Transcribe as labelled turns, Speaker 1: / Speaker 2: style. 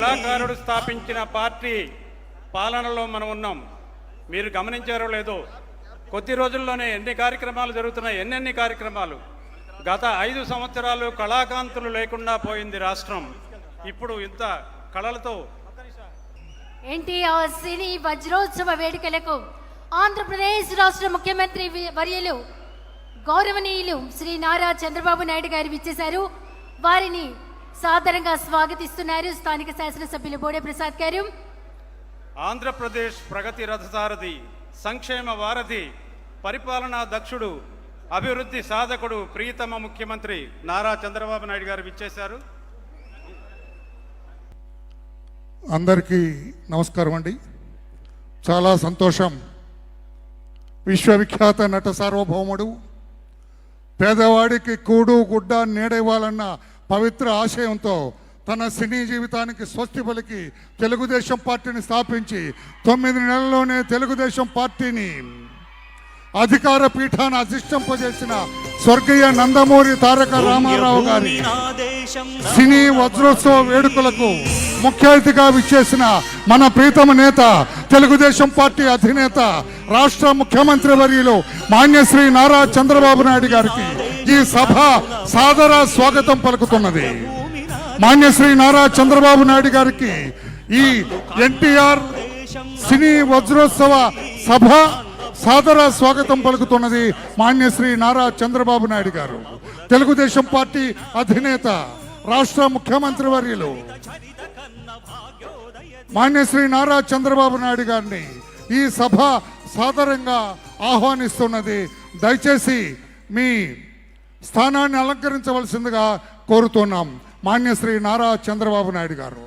Speaker 1: కళాకారుడు స్థాపించిన పార్టీ పాలనలో మనం ఉన్నాం. మీరు గమనించారో లేదో, కొద్ది రోజుల్లోనే ఎన్ని కార్యక్రమాలు జరుగుతున్నాయి, ఎన్నెన్ని కార్యక్రమాలు. గత 5 సంవత్సరాలు కళాకాంతులు లేకుండా పోయింది రాష్ట్రం. ఇప్పుడు ఇంత కళలతో
Speaker 2: ఎన్టీఆర్ సినీ వజ్రోత్సవ వేడుకలకు ఆంధ్రప్రదేశ్ రాష్ట్ర ముఖ్యమంత్రి వర్యులు గౌరవనీయులు శ్రీ నారా చంద్రబాబు నాయుడు గారు విచ్చేశారు. వారిని సాదరంగా స్వాగతిస్తున్నారు స్థానిక శాసనసభ్యులు బోడే ప్రసాద్ గారు.
Speaker 1: ఆంధ్రప్రదేశ్ ప్రగతి రథసారథి, సంక్షేమ వారధి, పరిపాలనా దక్షుడు, అభివృద్ధి సాధకుడు, ప్రియతమ ముఖ్యమంత్రి నారా చంద్రబాబు నాయుడు గారు విచ్చేశారు.
Speaker 3: అందరికీ నమస్కారం అండి. చాలా సంతోషం. విశ్వవిఖ్యాత నట సార్వభౌముడు, పేదవాడికి కూడు గుడ్డ నీడేవాలన్న పవిత్ర ఆశయంతో తన సినీ జీవితానికి స్వస్తి పలికి తెలుగుదేశం పార్టీని స్థాపించి 9 నెలల్లోనే తెలుగుదేశం పార్టీని అధికార పీఠాన్ని అధిష్టింపజేసిన స్వర్గీయ నందమూరి తారక రామారావు గారి సినీ వజ్రోత్సవ వేడుకలకు ముఖ్య అతిథిగా విచ్చేసిన మన ప్రీతమ నేత, తెలుగుదేశం పార్టీ అధినేత, రాష్ట్ర ముఖ్యమంత్రి వర్యులు మాన్యశ్రీ నారా చంద్రబాబు నాయుడు గారికి ఈ సభ సాదర స్వాగతం పలుకుతున్నది. మాన్యశ్రీ నారా చంద్రబాబు నాయుడు గారికి ఈ ఎన్టీఆర్ సినీ వజ్రోత్సవ సభ సాదర స్వాగతం పలుకుతున్నది. మాన్యశ్రీ నారా చంద్రబాబు నాయుడు గారు, తెలుగుదేశం పార్టీ అధినేత, రాష్ట్ర ముఖ్యమంత్రి వర్యులు మాన్యశ్రీ నారా చంద్రబాబు నాయుడు గారిని ఈ సభ సాదరంగా ఆహ్వానిస్తున్నది. దయచేసి మీ స్థానాన్ని అలంకరించవలసిందిగా కోరుతున్నాం. మాన్యశ్రీ నారా చంద్రబాబు నాయుడు గారు.